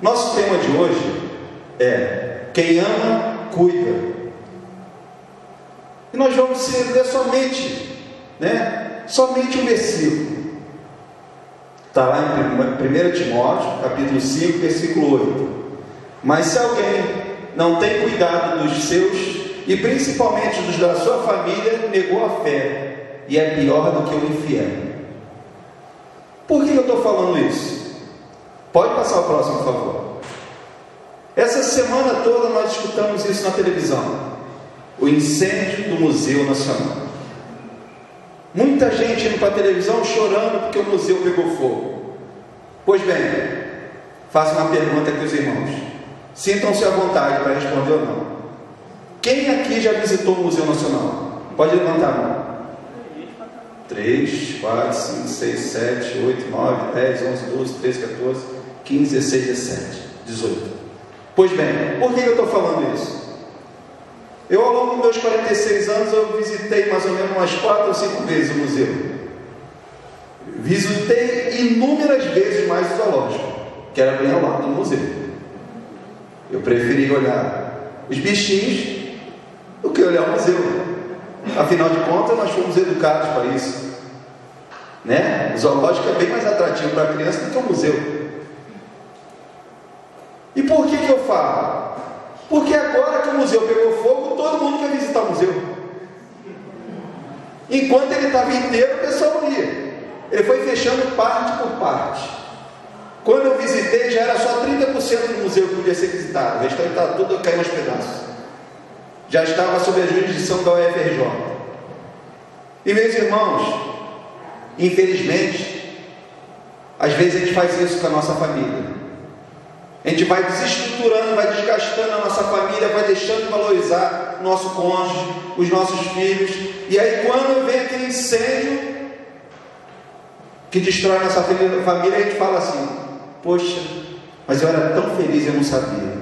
Nosso tema de hoje é: quem ama, cuida. E nós vamos ler somente um versículo. Está lá em 1 Timóteo, capítulo 5, versículo 8. Mas se alguém não tem cuidado dos seus, e principalmente dos da sua família, negou a fé, e é pior do que o infiel. Por que eu estou falando isso? Pode passar o próximo, por favor. Essa semana toda nós escutamos isso na televisão: o incêndio do Museu Nacional. Muita gente indo para a televisão chorando porque o museu pegou fogo. Pois bem, faço uma pergunta aqui aos irmãos. Sintam-se à vontade para responder ou não. Quem aqui já visitou o Museu Nacional? Pode levantar a mão. 3, 4, 5, 6, 7, 8, 9, 10, 11, 12, 13, 14, 15, 16, 17, 18. Pois bem, por que eu estou falando isso? Eu, ao longo dos meus 46 anos, eu visitei mais ou menos umas 4 ou 5 vezes o museu. Visitei inúmeras vezes mais o zoológico, que era bem ao lado do museu. Eu preferi olhar os bichinhos do que olhar o museu. Afinal de contas, nós fomos educados para isso, né? O zoológico é bem mais atrativo para a criança do que o museu. E por que eu falo? Porque agora que o museu pegou fogo, todo mundo quer visitar o museu. Enquanto ele estava inteiro, o pessoal não ia. Ele foi fechando parte por parte. Quando eu visitei, já era só 30% do museu que podia ser visitado. O restante estava tudo caindo aos pedaços. Já estava sob a jurisdição da UFRJ. E meus irmãos, infelizmente, às vezes a gente faz isso com a nossa família. A gente vai desestruturando, vai desgastando a nossa família, vai deixando de valorizar o nosso cônjuge, os nossos filhos. E aí quando vem aquele incêndio que destrói a nossa família, a gente fala assim: poxa, mas eu era tão feliz e eu não sabia.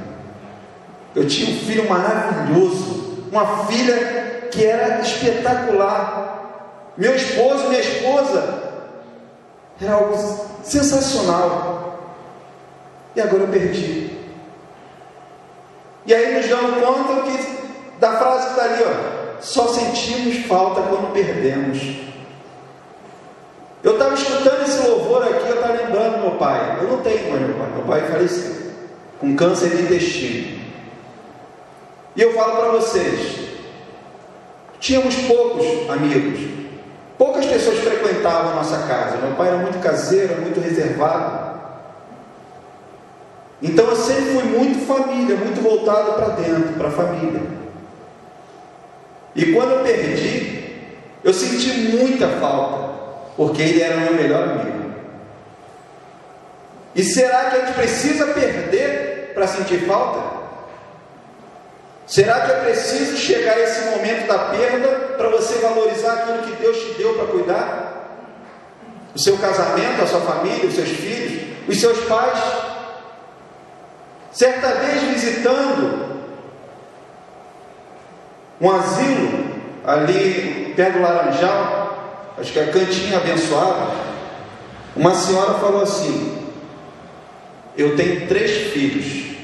Eu tinha um filho maravilhoso, uma filha que era espetacular. Meu esposo, minha esposa, era algo sensacional. E agora eu perdi. E aí nos damos conta da frase que está ali, ó: só sentimos falta quando perdemos. Eu estava escutando esse louvor aqui, eu estava lembrando do meu pai. Eu não tenho mais meu pai faleceu com câncer de intestino. E eu falo para vocês, tínhamos poucos amigos, poucas pessoas frequentavam a nossa casa. Meu pai era muito caseiro, muito reservado. Então eu sempre fui muito família, muito voltado para dentro, para a família. E quando eu perdi, eu senti muita falta, porque ele era o meu melhor amigo. E será que a gente precisa perder para sentir falta? Será que é preciso chegar a esse momento da perda para você valorizar aquilo que Deus te deu para cuidar? O seu casamento, a sua família, os seus filhos, os seus pais. Certa vez visitando um asilo ali perto do Laranjal, acho que é a Cantinha Abençoada, uma senhora falou assim: eu tenho 3 filhos,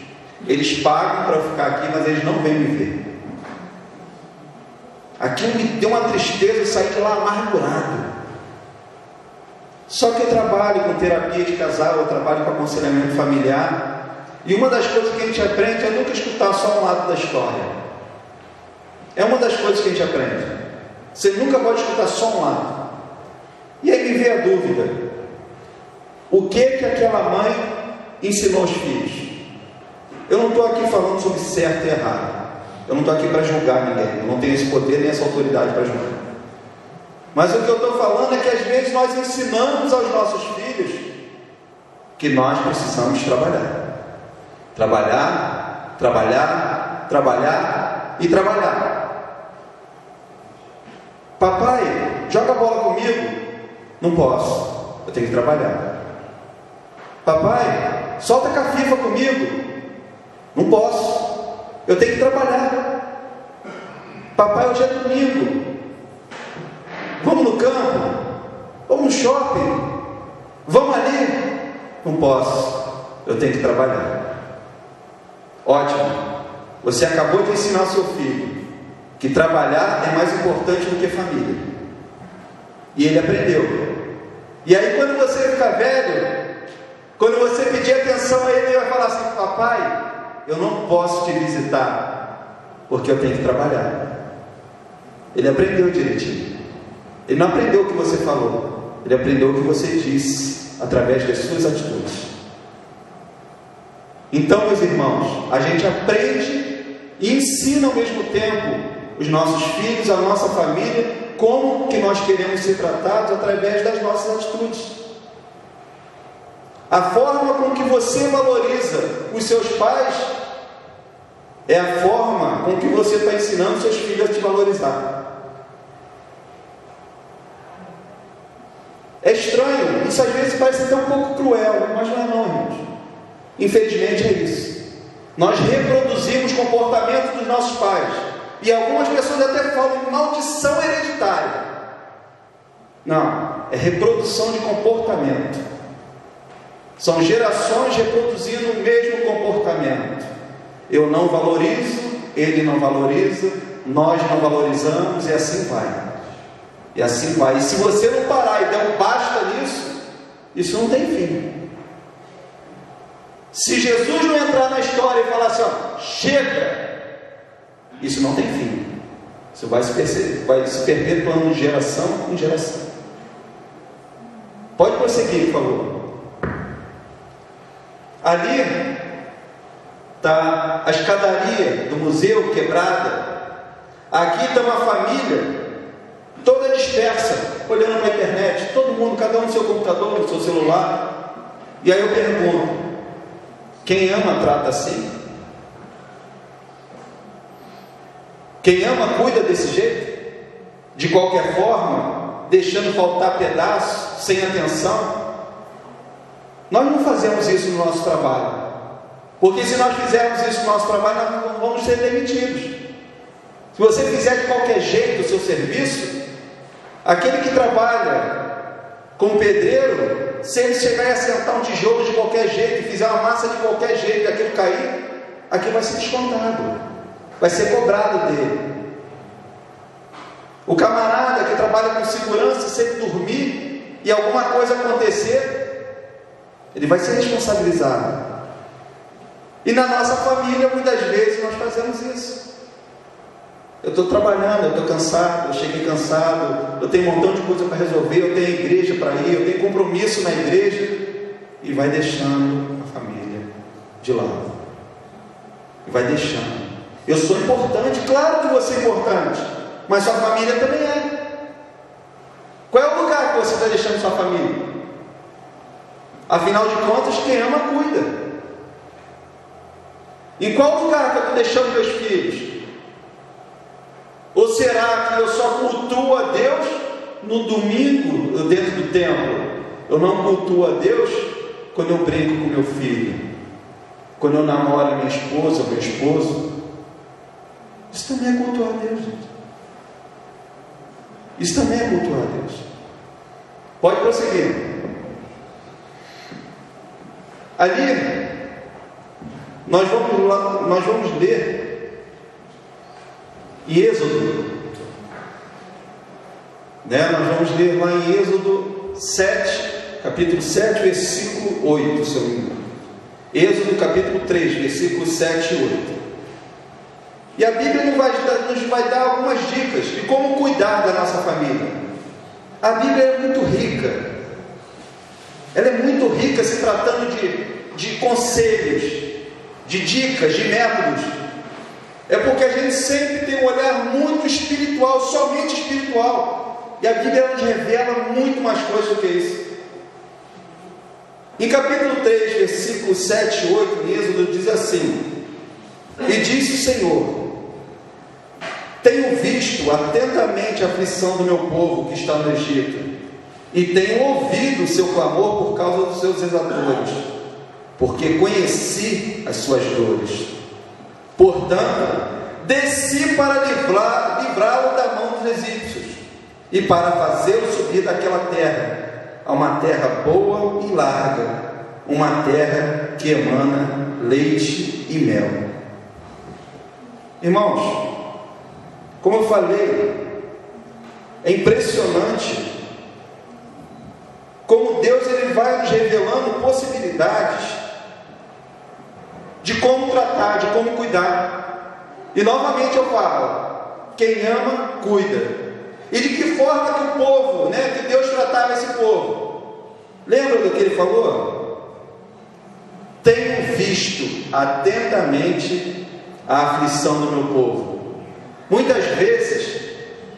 eles pagam para ficar aqui, mas eles não vêm me ver. Aquilo me deu uma tristeza, eu saí de lá amargurado. Só que eu trabalho com terapia de casal, eu trabalho com aconselhamento familiar. E uma das coisas que a gente aprende é nunca escutar só um lado da história. É uma das coisas que a gente aprende. Você nunca pode escutar só um lado. E aí me veio a dúvida: o que aquela mãe ensinou aos filhos? Eu não estou aqui falando sobre certo e errado. Eu não estou aqui para julgar ninguém. Eu não tenho esse poder nem essa autoridade para julgar. Mas o que eu estou falando é que às vezes nós ensinamos aos nossos filhos que nós precisamos trabalhar. Trabalhar, trabalhar, trabalhar e trabalhar. Papai, joga bola comigo? Não posso, eu tenho que trabalhar. Papai, solta a cafifa comigo? Não posso, eu tenho que trabalhar. Papai, hoje é domingo, vamos no campo? Vamos no shopping? Vamos ali? Não posso, eu tenho que trabalhar. Ótimo, você acabou de ensinar ao seu filho que trabalhar é mais importante do que família, e ele aprendeu. E aí quando você ficar velho, quando você pedir atenção a ele, ele vai falar assim: papai, eu não posso te visitar, porque eu tenho que trabalhar. Ele aprendeu direitinho. Ele não aprendeu o que você falou, ele aprendeu o que você disse, através das suas atitudes. Então, meus irmãos, a gente aprende e ensina ao mesmo tempo os nossos filhos, a nossa família, como que nós queremos ser tratados através das nossas atitudes. A forma com que você valoriza os seus pais é a forma com que você está ensinando seus filhos a te valorizar. É estranho, isso às vezes parece até um pouco cruel, mas não é não, irmãos. Infelizmente é isso. Nós reproduzimos comportamentos dos nossos pais, e algumas pessoas até falam de maldição hereditária. Não, é reprodução de comportamento. São gerações reproduzindo o mesmo comportamento. Eu não valorizo, ele não valoriza, nós não valorizamos, e assim vai. E assim vai. E se você não parar e der um basta nisso, isso não tem fim. Se Jesus não entrar na história e falar assim: ó, chega, isso não tem fim. Isso vai se perpetuando de geração em geração. Pode prosseguir, por favor. Ali está a escadaria do museu quebrada. Aqui está uma família toda dispersa, olhando para a internet, todo mundo, cada um no seu computador, no seu celular. E aí eu pergunto: quem ama trata assim? Quem ama cuida desse jeito? De qualquer forma, deixando faltar pedaços, sem atenção? Nós não fazemos isso no nosso trabalho, porque se nós fizermos isso no nosso trabalho, nós vamos ser demitidos. Se você fizer de qualquer jeito o seu serviço, aquele que trabalha como pedreiro, se ele chegar e assentar um tijolo de qualquer jeito, e fizer uma massa de qualquer jeito e aquilo cair, aquilo vai ser descontado, vai ser cobrado dele. O camarada que trabalha com segurança, se ele dormir e alguma coisa acontecer, ele vai ser responsabilizado. E na nossa família, muitas vezes, nós fazemos isso. Eu estou trabalhando, eu estou cansado, eu cheguei cansado, eu tenho um montão de coisa para resolver, eu tenho igreja para ir, eu tenho compromisso na igreja, e vai deixando a família de lado. E vai deixando. Eu sou importante, claro que você é importante, mas sua família também é. Qual é o lugar que você está deixando sua família? Afinal de contas, quem ama cuida. Em qual lugar que eu estou deixando meus filhos? Ou será que eu só cultuo a Deus no domingo dentro do templo? Eu não cultuo a Deus quando eu brinco com meu filho, quando eu namoro minha esposa ou meu esposo? Isso também é cultuar a Deus, gente. Isso também é cultuar a Deus. Pode prosseguir. Ali, nós vamos ler Êxodo, né? Nós vamos ler lá em Êxodo 7, capítulo 7, versículo 8, se eu não me engano. Êxodo capítulo 3, versículos 7 e 8. E a Bíblia nos vai dar algumas dicas de como cuidar da nossa família. A Bíblia é muito rica. Ela é muito rica se tratando de conselhos, de dicas, de métodos. É porque a gente sempre tem um olhar muito espiritual, somente espiritual. E a Bíblia nos revela muito mais coisas do que isso. Em capítulo 3, versículos 7 e 8, em Êxodo, diz assim: e disse o Senhor: tenho visto atentamente a aflição do meu povo que está no Egito, e tenho ouvido o seu clamor por causa dos seus exatores, porque conheci as suas dores. Portanto, desci para livrá-lo da mão dos egípcios, e para fazê-lo subir daquela terra a uma terra boa e larga, uma terra que emana leite e mel. Irmãos, como eu falei, é impressionante como Deus ele vai nos revelando possibilidades de como tratar, de como cuidar. E novamente eu falo, quem ama, cuida. E de que forma que o povo, que Deus tratava esse povo? Lembra do que ele falou? Tenho visto atentamente a aflição do meu povo. Muitas vezes,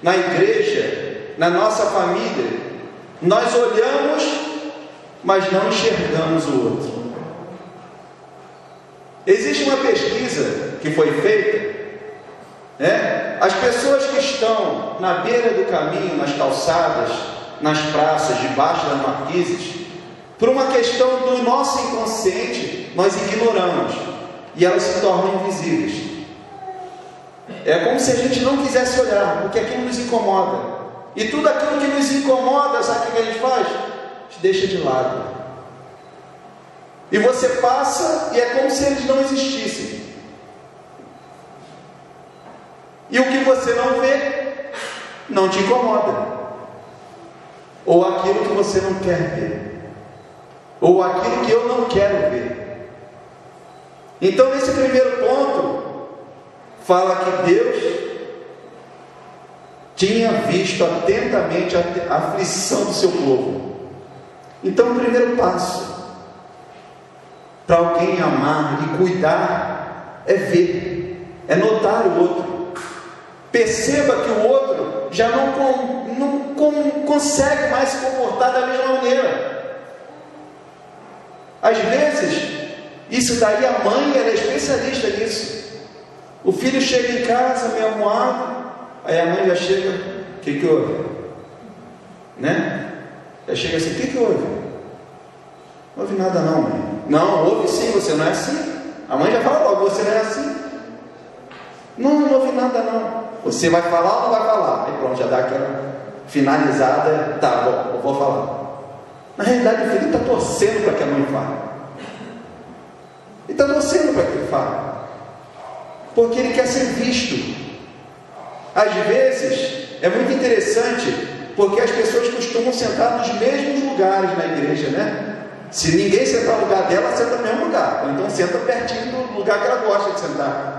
na igreja, na nossa família, nós olhamos, mas não enxergamos o outro. Existe uma pesquisa que foi feita, as pessoas que estão na beira do caminho, nas calçadas, nas praças, debaixo das marquises, por uma questão do nosso inconsciente, nós ignoramos, e elas se tornam invisíveis. É como se a gente não quisesse olhar, porque aquilo nos incomoda. E tudo aquilo que nos incomoda, sabe o que a gente faz? A gente deixa de lado. E você passa e é como se eles não existissem. E o que você não vê, não te incomoda. Ou aquilo que você não quer ver. Ou aquilo que eu não quero ver. Então, nesse primeiro ponto, fala que Deus tinha visto atentamente a aflição do seu povo. Então, o primeiro passo para alguém amar e cuidar é ver, é notar o outro. Perceba que o outro já não consegue mais se comportar da mesma maneira. Às vezes, isso daí a mãe ela é especialista nisso. O filho chega em casa meio amuado, aí a mãe já chega, o que houve? Já chega assim, o que houve? Não houve nada não, mãe. Não, houve sim, você não é assim. A mãe já fala logo, você não é assim. Não houve nada não. Você vai falar ou não vai falar? Aí pronto, já dá aquela finalizada, tá bom, eu vou falar. Na realidade o filho está torcendo para que a mãe fale. Ele está torcendo para que ele fale. Porque ele quer ser visto. Às vezes, é muito interessante, porque as pessoas costumam sentar nos mesmos lugares na igreja, Se ninguém sentar no lugar dela, senta no mesmo lugar. Ou então senta pertinho do lugar que ela gosta de sentar.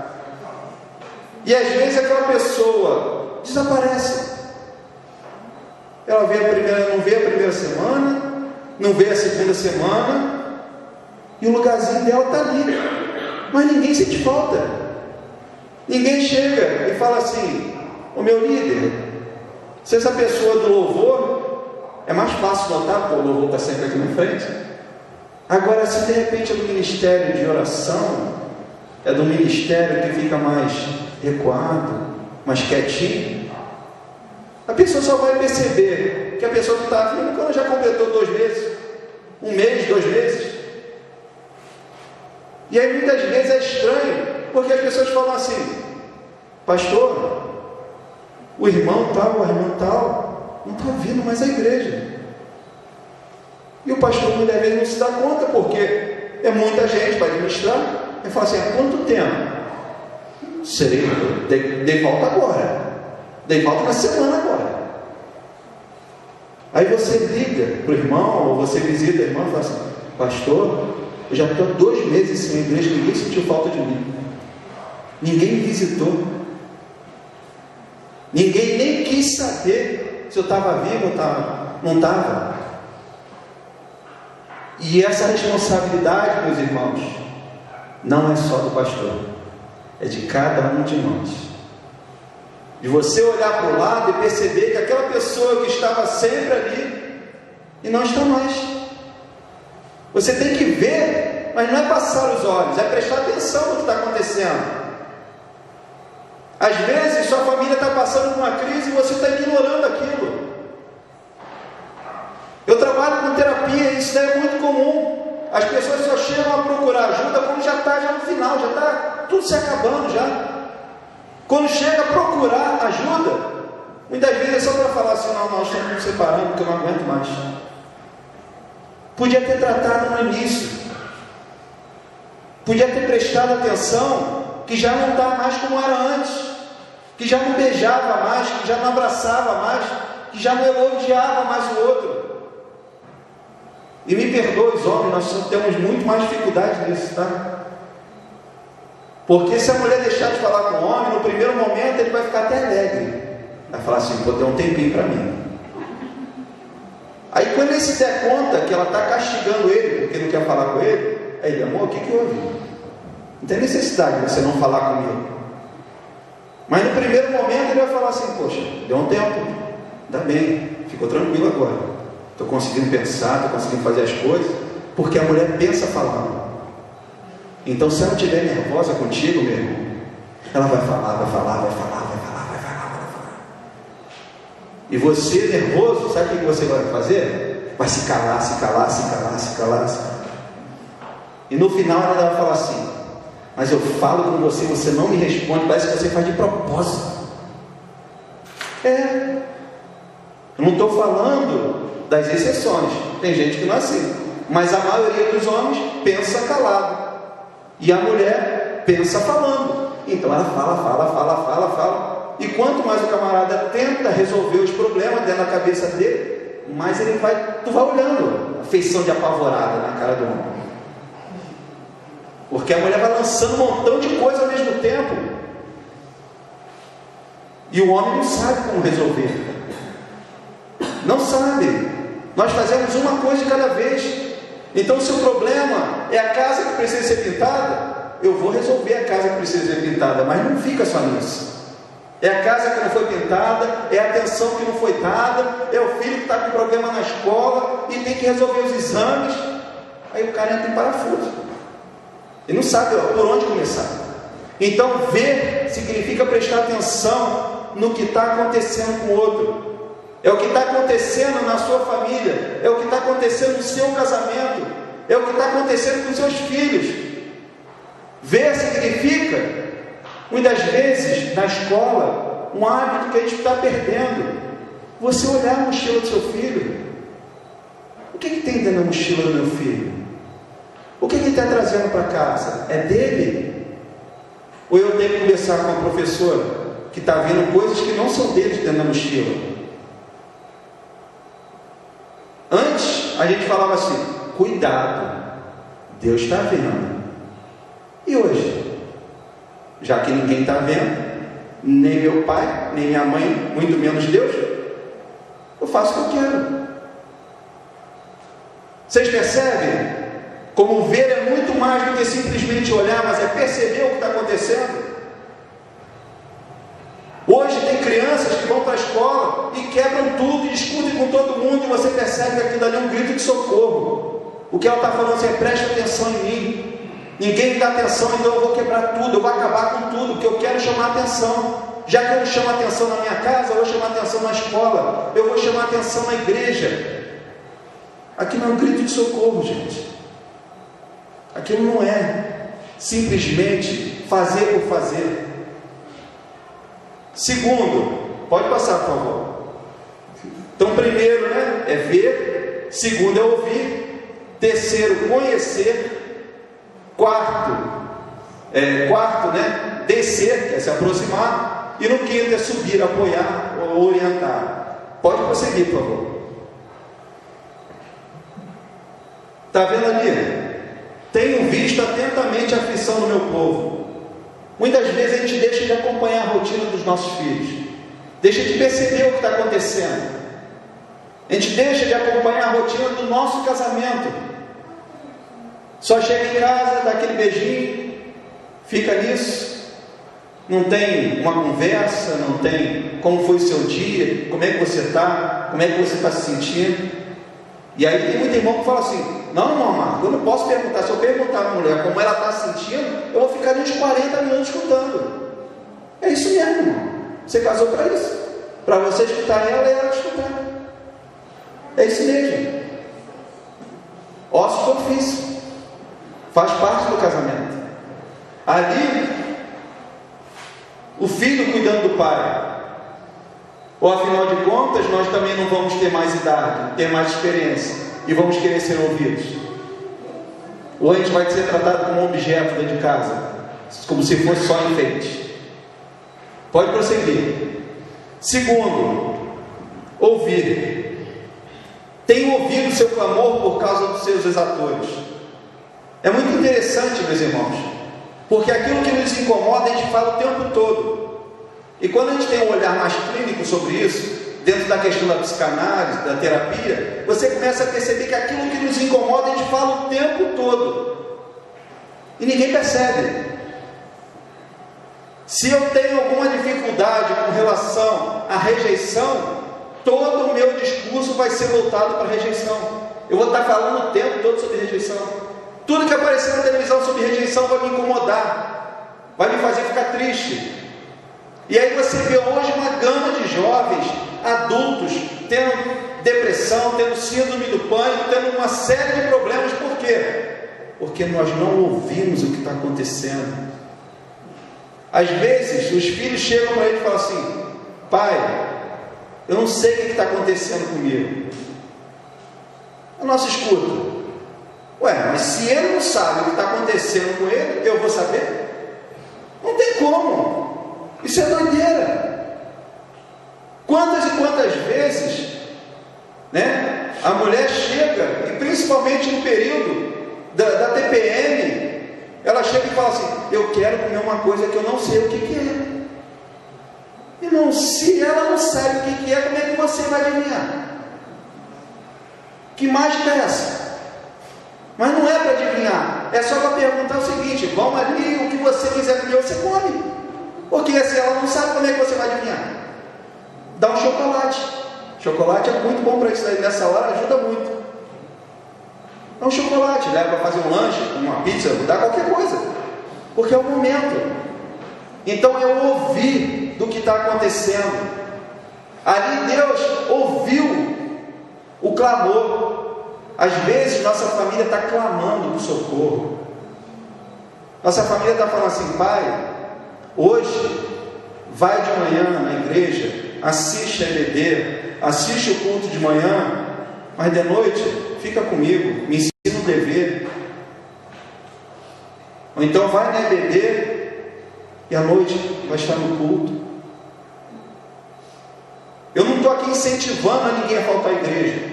E às vezes aquela pessoa desaparece. Ela não vê a primeira semana, não vê a segunda semana, e o lugarzinho dela está ali. Mas ninguém sente falta. Ninguém chega e fala assim: ô meu líder, se essa pessoa do louvor, é mais fácil notar, porque o louvor está sempre aqui na frente. Agora, se de repente é do ministério de oração, é do ministério que fica mais recuado, mais quietinho, a pessoa só vai perceber que a pessoa não está vindo quando já completou 2 meses, 1 mês, 2 meses. E aí muitas vezes é estranho, porque as pessoas falam assim: pastor, o irmão tal, a irmã tal, não está vindo mais à igreja. E o pastor muitas vezes não se dá conta, porque é muita gente para administrar. Ele fala assim: há quanto tempo? Dei falta agora. Dei falta na semana agora. Aí você liga para o irmão, ou você visita o irmão e fala assim: pastor, eu já estou 2 meses sem a igreja, ninguém sentiu falta de mim. Ninguém me visitou. Ninguém nem quis saber se eu estava vivo ou não estava. E essa responsabilidade, meus irmãos, não é só do pastor, é de cada um de nós. De você olhar para o lado e perceber que aquela pessoa que estava sempre ali e não está mais. Você tem que ver, mas não é passar os olhos, é prestar atenção no que está acontecendo. Às vezes sua família está passando por uma crise e você está ignorando aquilo. Eu trabalho com terapia e isso é muito comum. As pessoas só chegam a procurar ajuda quando já está no final, já está tudo se acabando já. Quando chega a procurar ajuda, muitas vezes é só para falar assim: não, nós estamos nos separando porque eu não aguento mais. Podia ter tratado no início. Podia ter prestado atenção que já não está mais como era antes, que já não beijava mais, que já não abraçava mais, que já não elogiava mais o outro. E me perdoe os homens, nós temos muito mais dificuldade nisso, tá? Porque se a mulher deixar de falar com o homem, no primeiro momento ele vai ficar até alegre. Vai falar assim, vou ter um tempinho para mim. Aí quando ele se der conta que ela está castigando ele, porque não quer falar com ele, aí ele, amor, o que houve? Não tem necessidade de você não falar comigo. Mas no primeiro momento ele vai falar assim, poxa, deu um tempo, ainda bem, ficou tranquilo agora. Estou conseguindo pensar, estou conseguindo fazer as coisas, porque a mulher pensa falando. Então se ela estiver nervosa contigo, meu irmão, ela vai falar, vai falar, vai falar, vai falar, vai falar, vai falar. E você nervoso, sabe o que você vai fazer? Vai se calar, se calar, se calar, se calar, se calar. E no final ela vai falar assim, mas eu falo com você, você não me responde, parece que você faz de propósito. Eu não estou falando das exceções, tem gente que não é assim, mas a maioria dos homens pensa calado, e a mulher pensa falando. Então ela fala, e quanto mais o camarada tenta resolver os problemas dentro da cabeça dele, mais tu vai olhando a feição de apavorada na cara do homem. Porque a mulher vai lançando um montão de coisa ao mesmo tempo. E o homem não sabe como resolver. Não sabe. Nós fazemos uma coisa de cada vez. Então se o problema é a casa que precisa ser pintada, eu vou resolver a casa que precisa ser pintada. Mas não fica só nisso. É a casa que não foi pintada, é a atenção que não foi dada, é o filho que está com problema na escola e tem que resolver os exames. Aí o cara entra em parafuso. Ele não sabe por onde começar. Então ver significa prestar atenção no que está acontecendo com o outro. É o que está acontecendo na sua família, é o que está acontecendo no seu casamento, é o que está acontecendo com os seus filhos. Ver significa, muitas vezes, na escola, um hábito que a gente está perdendo. Você olhar a mochila do seu filho. O que tem dentro da mochila do meu filho? O que ele está trazendo para casa? É dele? Ou eu tenho que conversar com a professora que está vendo coisas que não são deles dentro da mochila? Antes a gente falava assim, cuidado, Deus está vendo. E hoje? Já que ninguém está vendo, nem meu pai, nem minha mãe, muito menos Deus, eu faço o que eu quero. Vocês percebem? Como ver é muito mais do que simplesmente olhar, mas é perceber o que está acontecendo. Hoje tem crianças que vão para a escola e quebram tudo, e discutem com todo mundo, e você percebe que aquilo ali é um grito de socorro. O que ela está falando assim é, preste atenção em mim. Ninguém me dá atenção, então eu vou quebrar tudo, eu vou acabar com tudo, porque eu quero chamar atenção. Já que eu não chamo atenção na minha casa, eu vou chamar atenção na escola, eu vou chamar atenção na igreja. Aquilo é um grito de socorro, gente. Aquilo não é simplesmente fazer por fazer. Segundo, pode passar, por favor. Então, primeiro, é ver. Segundo, é ouvir. Terceiro, conhecer. Quarto, descer, que é se aproximar. E no quinto é subir, apoiar ou orientar. Pode prosseguir, por favor. Está vendo ali? Tenho visto atentamente a aflição do meu povo. Muitas vezes a gente deixa de acompanhar a rotina dos nossos filhos, deixa de perceber o que está acontecendo, a gente deixa de acompanhar a rotina do nosso casamento. Só chega em casa, dá aquele beijinho, fica nisso, não tem uma conversa, não tem como foi o seu dia, como é que você está, como é que você está se sentindo. E aí tem muito irmão que fala assim, não, Marco, eu não posso perguntar. Se eu perguntar a mulher como ela está se sentindo, eu vou ficar uns 40 minutos escutando. É isso mesmo, irmão. Você casou para isso, para você escutar ela e ela escutar. É isso mesmo. Ossos do ofício, faz parte do casamento. Ali, o filho cuidando do pai. Ou afinal de contas, nós também não vamos ter mais idade, ter mais experiência, e vamos querer ser ouvidos. Ou a gente vai ser tratado como um objeto dentro de casa, como se fosse só enfeite? Pode prosseguir. Segundo, ouvir. Tem ouvido o seu clamor por causa dos seus exatores. É muito interessante, meus irmãos, porque aquilo que nos incomoda a gente fala o tempo todo. E quando a gente tem um olhar mais clínico sobre isso, dentro da questão da psicanálise, da terapia, você começa a perceber que aquilo que nos incomoda a gente fala o tempo todo e ninguém percebe. Se eu tenho alguma dificuldade com relação à rejeição, todo o meu discurso vai ser voltado para a rejeição. Eu vou estar falando o tempo todo sobre rejeição. Tudo que aparecer na televisão sobre rejeição vai me incomodar, vai me fazer ficar triste. E aí você vê hoje uma gama de jovens, adultos, tendo depressão, tendo síndrome do pânico, tendo uma série de problemas. Por quê? Porque nós não ouvimos o que está acontecendo. Às vezes os filhos chegam para ele e falam assim: pai, eu não sei o que está acontecendo comigo. A nossa escuta: ué, mas se ele não sabe o que está acontecendo com ele, eu vou saber? Não tem como. Isso é doideira. Quantas e quantas vezes, né, a mulher chega, e principalmente no período da TPM, ela chega e fala assim: eu quero comer uma coisa que eu não sei o que é. Irmão, se ela não sabe o que é, como é que você vai adivinhar? Que mágica é essa? Mas não é para adivinhar, é só para perguntar o seguinte: vamos ali, o que você quiser comer, você come. Porque se ela não sabe, como é que você vai adivinhar? Dá um chocolate. Chocolate é muito bom para isso aí, nessa hora ajuda muito. Dá um chocolate, leva para fazer um lanche, uma pizza, dá qualquer coisa. Porque é o momento. Então é ouvir do que está acontecendo. Ali Deus ouviu o clamor. Às vezes nossa família está clamando por socorro. Nossa família está falando assim: pai, hoje vai de manhã na igreja, assiste a EBD, assiste o culto de manhã, mas de noite fica comigo, me ensina um dever. Ou então vai na EBD e à noite vai estar no culto. Eu não estou aqui incentivando a ninguém a faltar à igreja.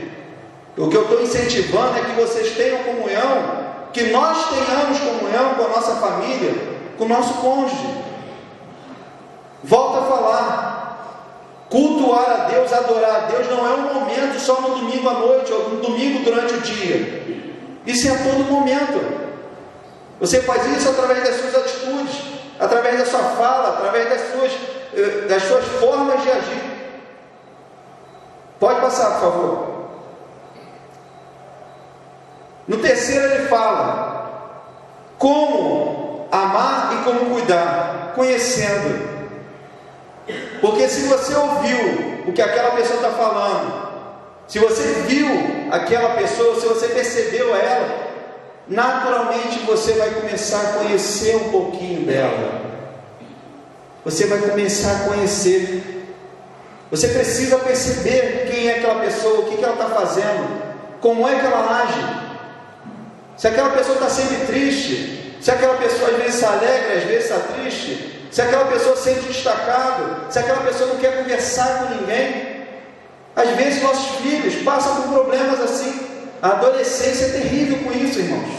O que eu estou incentivando é que vocês tenham comunhão, que nós tenhamos comunhão com a nossa família, com o nosso cônjuge. Volto a falar: cultuar a Deus, adorar a Deus não é um momento só no domingo à noite ou no domingo durante o dia. Isso é a todo momento. Você faz isso através das suas atitudes, através da sua fala, através das suas formas de agir. Pode passar, por favor. No terceiro ele fala como amar e como cuidar, conhecendo. Porque se você ouviu o que aquela pessoa está falando, se você viu aquela pessoa, se você percebeu ela, naturalmente você vai começar a conhecer um pouquinho dela. Você vai começar a conhecer. Você precisa perceber quem é aquela pessoa, o que ela está fazendo, como é que ela age. Se aquela pessoa está sempre triste, se aquela pessoa às vezes se alegra, às vezes está triste, se aquela pessoa se sente destacado, se aquela pessoa não quer conversar com ninguém. Às vezes nossos filhos passam por problemas assim. A adolescência é terrível com isso, irmãos.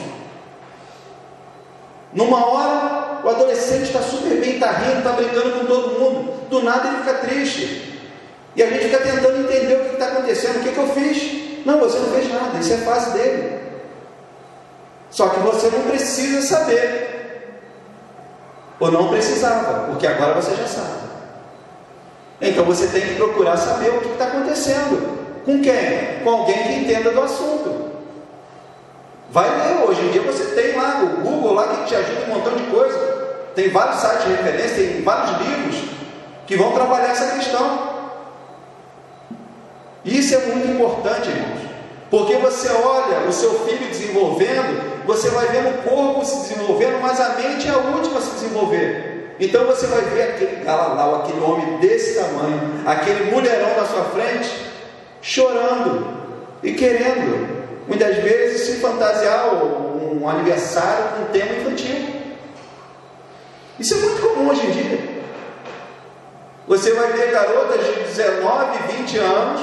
Numa hora o adolescente está super bem, está rindo, está brincando com todo mundo, do nada ele fica triste, e a gente fica tentando entender o que está acontecendo. O que eu fiz? Não, você não fez nada, isso é fase dele. Só que você não precisa saber, ou não precisava, porque agora você já sabe. Então você tem que procurar saber o que está acontecendo. Com quem? Com alguém que entenda do assunto. Vai ler, hoje em dia você tem lá o Google lá que te ajuda um montão de coisa. Tem vários sites de referência, tem vários livros que vão trabalhar essa questão. Isso é muito importante, irmãos, porque você olha o seu filho desenvolvendo, você vai vendo o corpo se desenvolvendo, mas a mente é a última a se desenvolver. Então você vai ver aquele galalau, aquele homem desse tamanho, aquele mulherão na sua frente, chorando e querendo, muitas vezes, se fantasiar, um aniversário com um tema infantil. Isso é muito comum hoje em dia. Você vai ver garotas de 19, 20 anos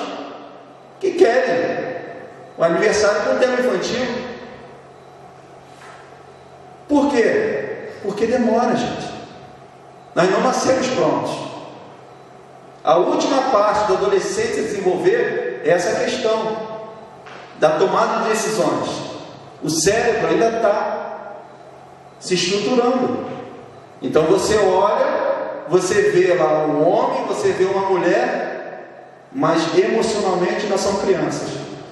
que querem o aniversário com um tema infantil. Por quê? Porque demora, gente. Nós não nascemos prontos. A última parte da adolescência desenvolver é essa questão da tomada de decisões. O cérebro ainda está se estruturando. Então você olha, você vê lá um homem, você vê uma mulher, mas emocionalmente nós somos crianças,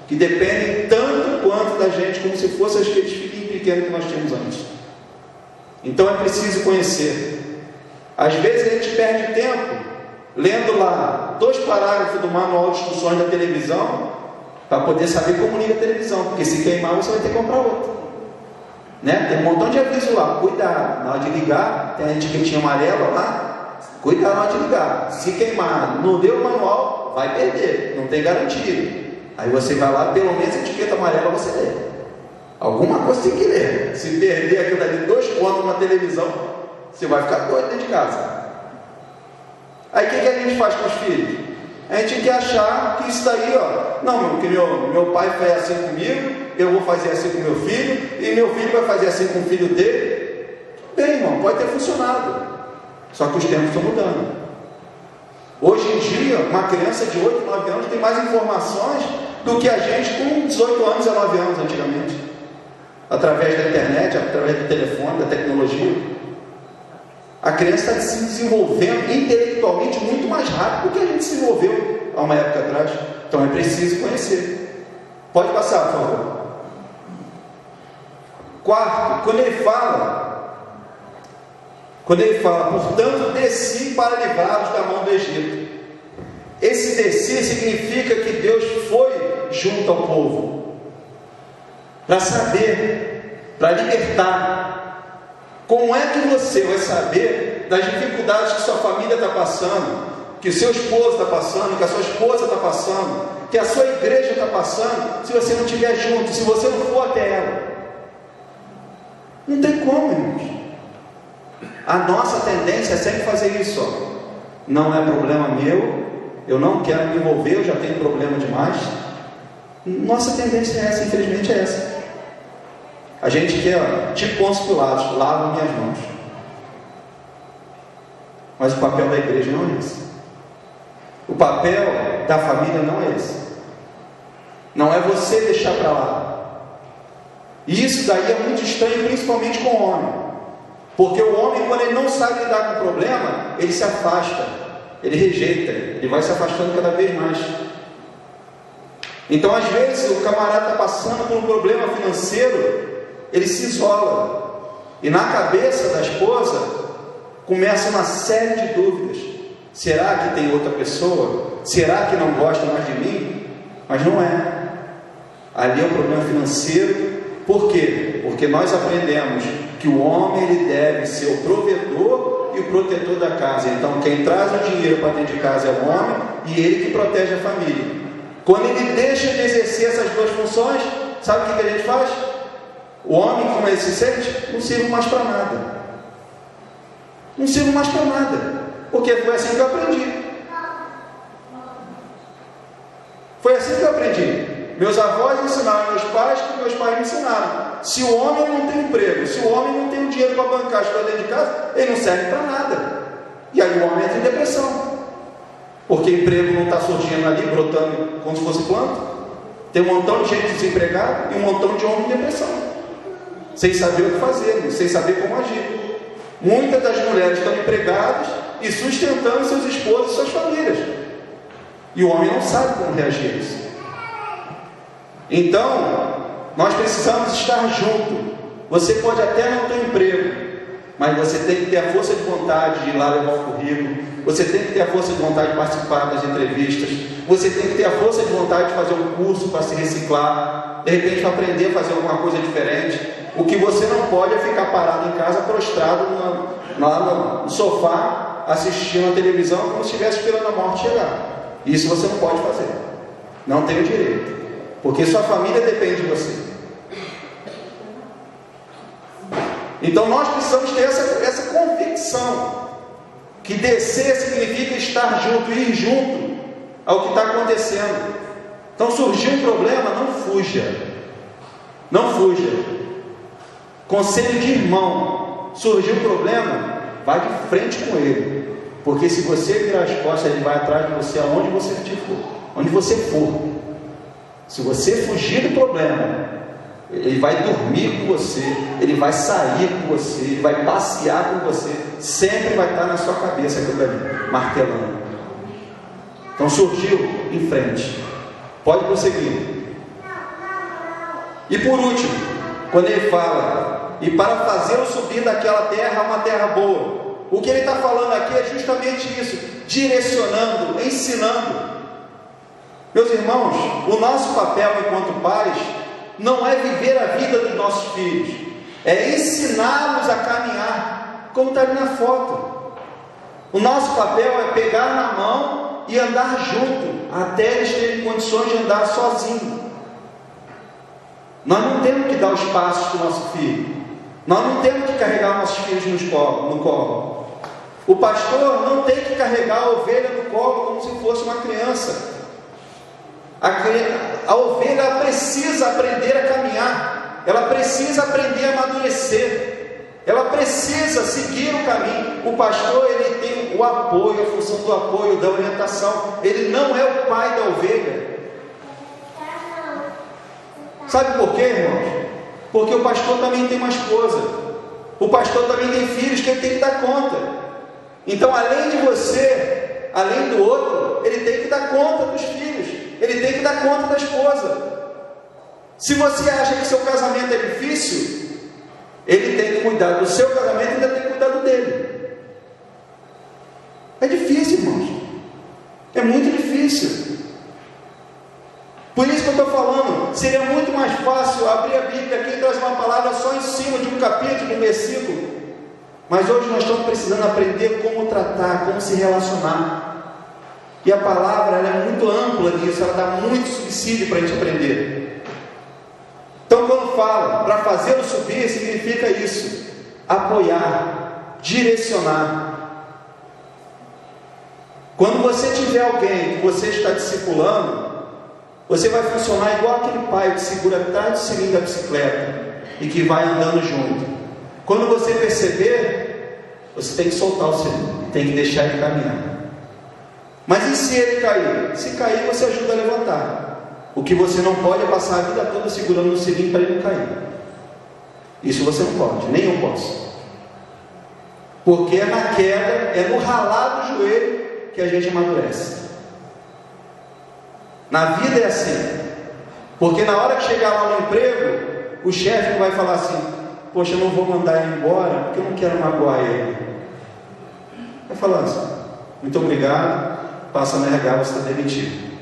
que dependem tanto quanto da gente, como se fossem aqueles filhinhos pequenos que nós tínhamos antes. Então é preciso conhecer. Às vezes a gente perde tempo lendo lá 2 parágrafos do manual de instruções da televisão para poder saber como liga a televisão, porque se queimar você vai ter que comprar outra, né? Tem um montão de aviso lá, cuidado, na hora de ligar, tem a etiquetinha amarela lá, cuidado na hora de ligar, se queimar, não deu o manual, vai perder, não tem garantia. Aí você vai lá, pelo menos a etiqueta amarela você lê, alguma coisa tem que ler. Se perder aquilo ali 2 pontos na televisão, você vai ficar doido dentro de casa. Aí o que a gente faz com os filhos? A gente quer achar que isso daí, não, que meu pai fez assim comigo, eu vou fazer assim com meu filho, e meu filho vai fazer assim com o filho dele. Bem, irmão, pode ter funcionado, só que os tempos estão mudando. Hoje em dia, uma criança de 8, 9 anos tem mais informações do que a gente com 18 anos a 9 anos antigamente, através da internet, através do telefone, da tecnologia. A criança está se desenvolvendo intelectualmente muito mais rápido do que a gente se desenvolveu há uma época atrás. Então é preciso conhecer. Pode passar, por favor. Quarto, quando ele fala, portanto, desci para livrá-los da mão do Egito. Esse descer significa que Deus foi junto ao povo para saber, para libertar. Como é que você vai saber das dificuldades que sua família está passando, que o seu esposo está passando, que a sua esposa está passando, que a sua igreja está passando, se você não estiver junto, se você não for até ela? Não tem como, irmãos. A nossa tendência é sempre fazer isso. Não é problema meu, eu não quero me envolver, eu já tenho problema demais. Nossa tendência é essa, infelizmente é essa. A gente quer, tipo Pôncio Pilatos, lava minhas mãos. Mas o papel da igreja não é esse. O papel da família não é esse. Não é você deixar para lá. E isso daí é muito estranho, principalmente com o homem. Porque o homem, quando ele não sabe lidar com o problema, ele se afasta, ele rejeita, ele vai se afastando cada vez mais. Então, às vezes, o camarada está passando por um problema financeiro, ele se isola, e na cabeça da esposa começa uma série de dúvidas. Será que tem outra pessoa? Será que não gosta mais de mim? Mas não é. Ali é um problema financeiro. Por quê? Porque nós aprendemos que o homem ele deve ser o provedor e o protetor da casa. Então quem traz o dinheiro para dentro de casa é o homem, e ele que protege a família. Quando ele deixa de exercer essas 2 funções, sabe o que a gente faz? O homem, como ele se sente? Não sirvo mais para nada. Não sirvo mais para nada. Porque foi assim que eu aprendi. Foi assim que eu aprendi. Meus avós ensinaram meus pais, que meus pais me ensinaram. Se o homem não tem emprego, se o homem não tem dinheiro para bancar as coisas dentro de casa, ele não serve para nada. E aí o homem entra em depressão. Porque emprego não está surgindo ali, brotando como se fosse planta. Tem um montão de gente desempregada e um montão de homem em depressão, sem saber o que fazer, sem saber como agir. Muitas das mulheres estão empregadas e sustentando seus esposos e suas famílias, e o homem não sabe como reagir a isso. Então, nós precisamos estar juntos. Você pode até não ter emprego, mas você tem que ter a força de vontade de ir lá levar o currículo, você tem que ter a força de vontade de participar das entrevistas, você tem que ter a força de vontade de fazer um curso para se reciclar, de repente para aprender a fazer alguma coisa diferente. O que você não pode é ficar parado em casa, prostrado no sofá, assistindo a televisão como se estivesse esperando a morte chegar. Isso você não pode fazer, não tem o direito, porque sua família depende de você. Então nós precisamos ter essa convicção, que descer significa estar junto, ir junto ao que está acontecendo. Então surgiu um problema, não fuja. Não fuja. Conselho de irmão, surgiu um problema, vai de frente com ele. Porque se você virar as costas, ele vai atrás de você aonde você for. Onde você for. Se você fugir do problema, ele vai dormir com você, ele vai sair com você, ele vai passear com você, sempre vai estar na sua cabeça aquilo ali, martelando. Então surgiu em frente. Pode prosseguir. E por último, quando ele fala, e para fazê-lo subir daquela terra a uma terra boa, o que ele está falando aqui é justamente isso, direcionando, ensinando. Meus irmãos, o nosso papel enquanto pais não é viver a vida dos nossos filhos, é ensiná-los a caminhar, como está ali na foto. O nosso papel é pegar na mão e andar junto, até eles terem condições de andar sozinhos. Nós não temos que dar os passos para o nosso filho, nós não temos que carregar nossos filhos no colo. O pastor não tem que carregar a ovelha no colo como se fosse uma criança. A ovelha precisa aprender a caminhar, ela precisa aprender a amadurecer, ela precisa seguir o caminho. O pastor, ele tem o apoio, a função do apoio, da orientação. Ele não é o pai da ovelha. Sabe por quê, irmãos? Porque o pastor também tem uma esposa, o pastor também tem filhos que ele tem que dar conta. Então, além de você, além do outro, ele tem que dar conta dos filhos, ele tem que dar conta da esposa. Se você acha que seu casamento é difícil, ele tem que cuidar do seu casamento e ainda tem que cuidar do dele. É difícil, irmãos, é muito difícil. Por isso que eu estou falando, seria muito mais fácil abrir a Bíblia aqui e trazer uma palavra só em cima de um capítulo, de um versículo. Mas hoje nós estamos precisando aprender como tratar, como se relacionar. E a palavra, ela é muito ampla nisso, ela dá muito subsídio para a gente aprender. Então, quando fala para fazê-lo subir, significa isso: apoiar, direcionar. Quando você tiver alguém que você está discipulando, você vai funcionar igual aquele pai que segura atrás do cilindro da bicicleta e que vai andando junto. Quando você perceber, você tem que soltar o cilindro, tem que deixar ele caminhar. Mas e se ele cair? Se cair, você ajuda a levantar. O que você não pode é passar a vida toda segurando no cilindro para ele não cair. Isso você não pode, nem eu posso. Porque é na queda, é no ralar do joelho que a gente amadurece. Na vida é assim. Porque na hora que chegar lá no emprego, o chefe não vai falar assim: poxa, eu não vou mandar ele embora porque eu não quero magoar ele. Vai falar assim: muito obrigado, passa no RH, você está demitido.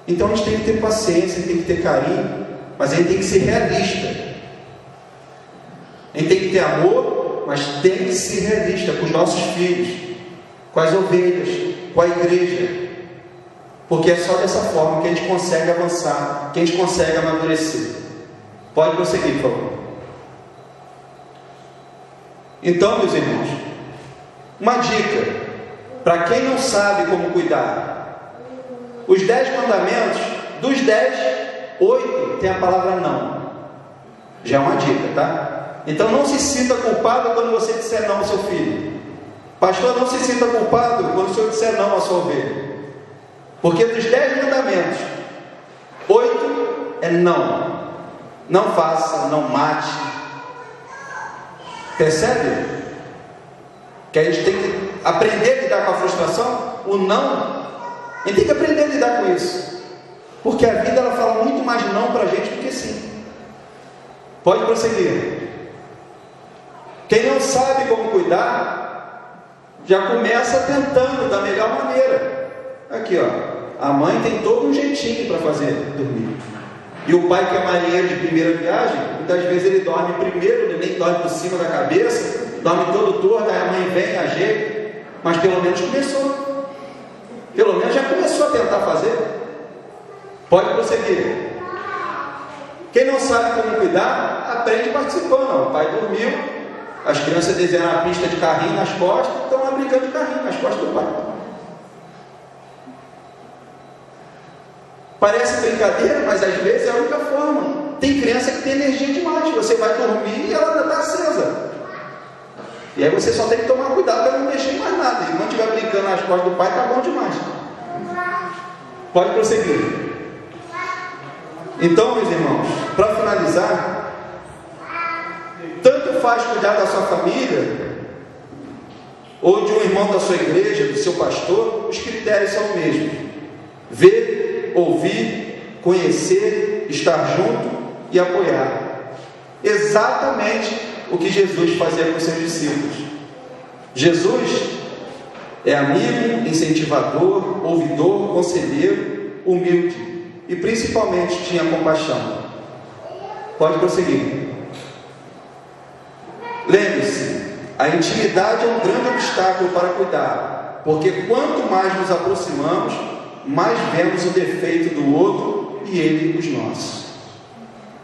Então a gente tem que ter paciência, tem que ter carinho, mas a gente tem que ser realista. A gente tem que ter amor, mas tem que ser realista com os nossos filhos, com as ovelhas, com a igreja. Porque é só dessa forma que a gente consegue avançar, que a gente consegue amadurecer. Pode prosseguir, por favor. Então, meus irmãos, uma dica para quem não sabe como cuidar: os 10 mandamentos, dos 10, 8 tem a palavra não. Já é uma dica, tá? Então não se sinta culpado quando você disser não ao seu filho. Pastor, não se sinta culpado quando o senhor disser não à sua ovelha. Porque dos 10 mandamentos, 8 é não. Não faça, não mate. Percebe? Que a gente tem que aprender a lidar com a frustração. O não, a gente tem que aprender a lidar com isso. Porque a vida, ela fala muito mais não para a gente do que sim. Pode prosseguir. Quem não sabe como cuidar, já começa tentando da melhor maneira. Aqui, ó. A mãe tem todo um jeitinho para fazer dormir. E o pai, que é marinheiro de primeira viagem, muitas vezes ele dorme primeiro, o neném dorme por cima da cabeça, dorme todo torto, aí a mãe vem, ajeita. Mas pelo menos começou. Pelo menos já começou a tentar fazer. Pode prosseguir. Quem não sabe como cuidar, aprende participando. O pai dormiu, as crianças desenham a pista de carrinho nas costas, estão lá brincando de carrinho nas costas do pai. Parece brincadeira, mas às vezes é a única forma. Tem criança que tem energia demais, você vai dormir e ela ainda está acesa. E aí você só tem que tomar cuidado para não mexer em mais nada. E quando estiver brincando nas costas do pai, está bom demais. Pode prosseguir. Então, meus irmãos, para finalizar, tanto faz cuidar da sua família, ou de um irmão da sua igreja, do seu pastor, os critérios são os mesmos: ver, ouvir, conhecer, estar junto e apoiar. Exatamente o que Jesus fazia com seus discípulos. Jesus é amigo, incentivador, ouvidor, conselheiro, humilde e principalmente tinha compaixão. Pode prosseguir. Lembre-se, a intimidade é um grande obstáculo para cuidar, porque quanto mais nos aproximamos, mais vemos o defeito do outro e ele os nossos.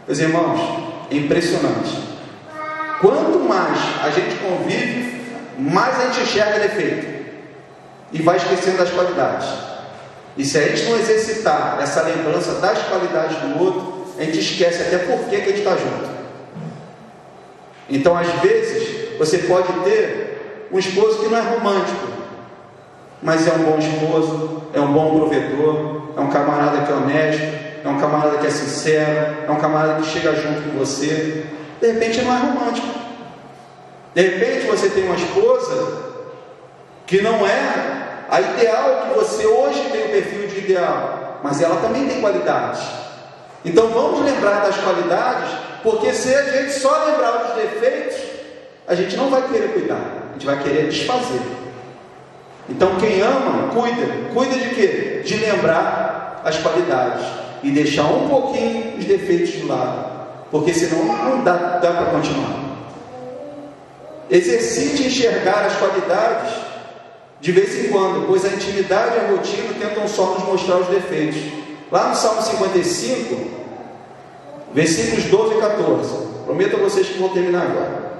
Meus irmãos, é impressionante. Quanto mais a gente convive, mais a gente enxerga defeito e vai esquecendo das qualidades. E se a gente não exercitar essa lembrança das qualidades do outro, a gente esquece até por que a gente está junto. Então, às vezes, você pode ter um esposo que não é romântico, mas é um bom esposo, é um bom provedor, é um camarada que é honesto, é um camarada que é sincero, é um camarada que chega junto com você. De repente não é romântico. De repente você tem uma esposa que não é a ideal que você hoje tem o perfil de ideal, mas ela também tem qualidades. Então vamos lembrar das qualidades, porque se a gente só lembrar dos defeitos, a gente não vai querer cuidar, a gente vai querer desfazer. Então quem ama, cuida de quê? De lembrar as qualidades e deixar um pouquinho os defeitos de lado, porque senão não dá para continuar. Exercite enxergar as qualidades de vez em quando, pois a intimidade e a rotina tentam só nos mostrar os defeitos. Lá no Salmo 55, versículos 12 e 14, prometo a vocês que vou terminar agora.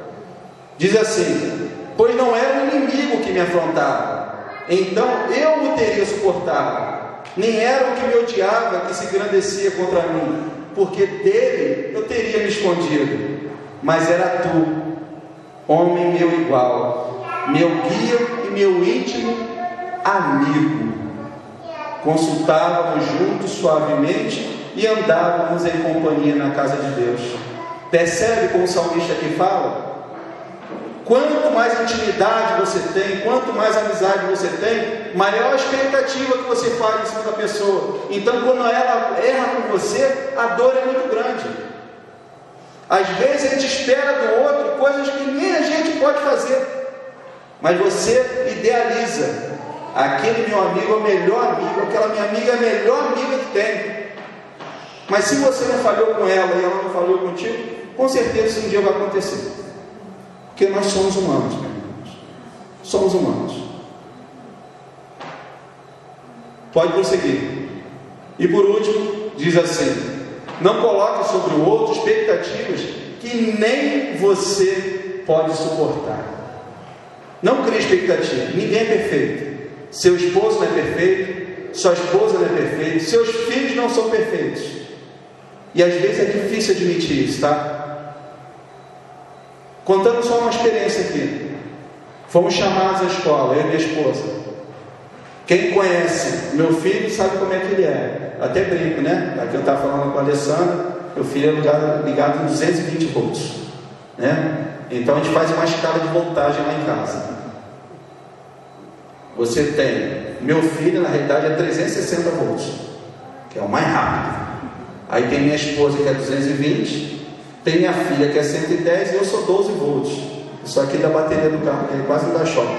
Diz assim: pois não era o inimigo que me afrontava, então eu o teria suportado. Nem era o que me odiava que se engrandecia contra mim, porque dele eu teria me escondido. Mas era tu, homem meu igual, meu guia e meu íntimo amigo. Consultávamos juntos suavemente e andávamos em companhia na casa de Deus. Percebe como o salmista aqui fala? Quanto mais intimidade você tem, quanto mais amizade você tem, maior a expectativa que você faz em cima da pessoa. Então, quando ela erra com você, a dor é muito grande. Às vezes a gente espera do outro coisas que nem a gente pode fazer, mas você idealiza: aquele meu amigo é o melhor amigo, aquela minha amiga é a melhor amiga que tem. Mas se você não falhou com ela e ela não falhou contigo, com certeza isso um dia vai acontecer. Porque nós somos humanos, meus irmãos. Somos humanos. Pode prosseguir. E por último, diz assim: não coloque sobre o outro expectativas que nem você pode suportar. Não crie expectativa. Ninguém é perfeito. Seu esposo não é perfeito, sua esposa não é perfeita, seus filhos não são perfeitos. E às vezes é difícil admitir isso, tá? Contando só uma experiência aqui. Fomos chamados à escola, eu e minha esposa. Quem conhece meu filho sabe como é que ele é. Até brinco, né? Aqui eu estava falando com a Alessandra, meu filho é ligado em 220 volts, né? Então a gente faz uma escala de voltagem lá em casa. Você tem, meu filho na realidade é 360 volts, que é o mais rápido. Aí tem minha esposa que é 220, tem minha filha que é 110 e eu sou 12 volts. Isso aqui da bateria do carro, que quase não dá choque.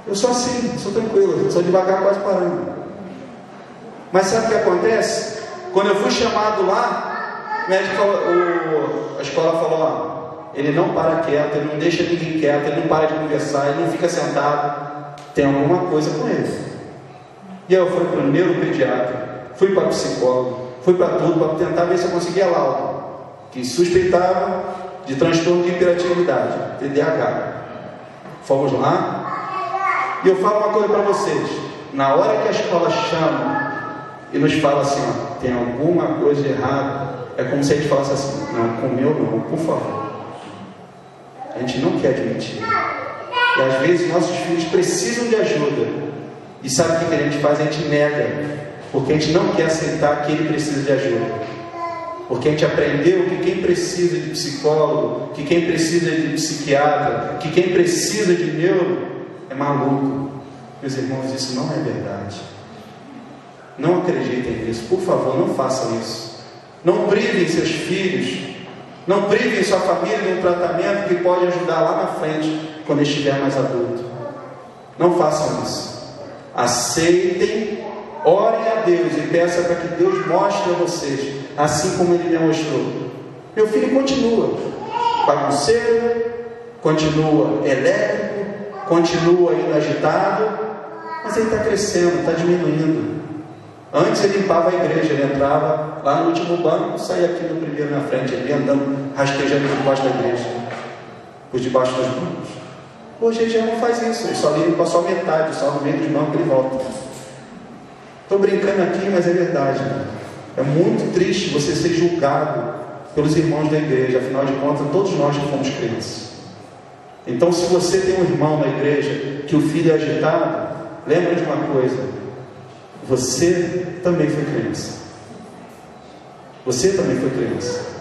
Eu sou assim, sou tranquilo, sou devagar, quase parando. Mas sabe o que acontece? Quando eu fui chamado lá, o médico falou, a escola falou: ó, ele não para quieto, ele não deixa ninguém quieto, ele não para de conversar, ele não fica sentado, tem alguma coisa com ele. E aí eu fui para o neuropediatra, fui para psicólogo, fui para tudo para tentar ver se eu conseguia laudo, que suspeitava de transtorno de hiperatividade, TDAH. Fomos lá, e eu falo uma coisa para vocês: na hora que a escola chama e nos fala assim, ó, tem alguma coisa errada, é como se a gente falasse assim: não, com o meu não, por favor. A gente não quer admitir. E às vezes nossos filhos precisam de ajuda, e sabe o que a gente faz? A gente nega, porque a gente não quer aceitar que ele precisa de ajuda, porque a gente aprendeu que quem precisa de psicólogo, que quem precisa de psiquiatra, que quem precisa de neuro é maluco. Meus irmãos, isso não é verdade. Não acreditem nisso, por favor, não façam isso. Não privem seus filhos, não privem sua família de um tratamento que pode ajudar lá na frente, quando estiver mais adulto. Não façam isso. Aceitem, orem a Deus e peçam para que Deus mostre a vocês, assim como Ele me mostrou. Meu filho continua bagunceiro, continua elétrico, continua indo agitado, mas ele está crescendo, está diminuindo. Antes ele limpava a igreja, ele entrava lá no último banco, saía aqui no primeiro na frente, ele ia andando, rastejando por debaixo da igreja, por debaixo dos bancos. Hoje ele já não faz isso, ele só limpa só metade, só no meio dos bancos ele volta. Estou brincando aqui, mas é verdade. É muito triste você ser julgado pelos irmãos da igreja, afinal de contas, todos nós que fomos crentes. Então, se você tem um irmão na igreja que o filho é agitado, lembra de uma coisa: você também foi criança. Você também foi criança.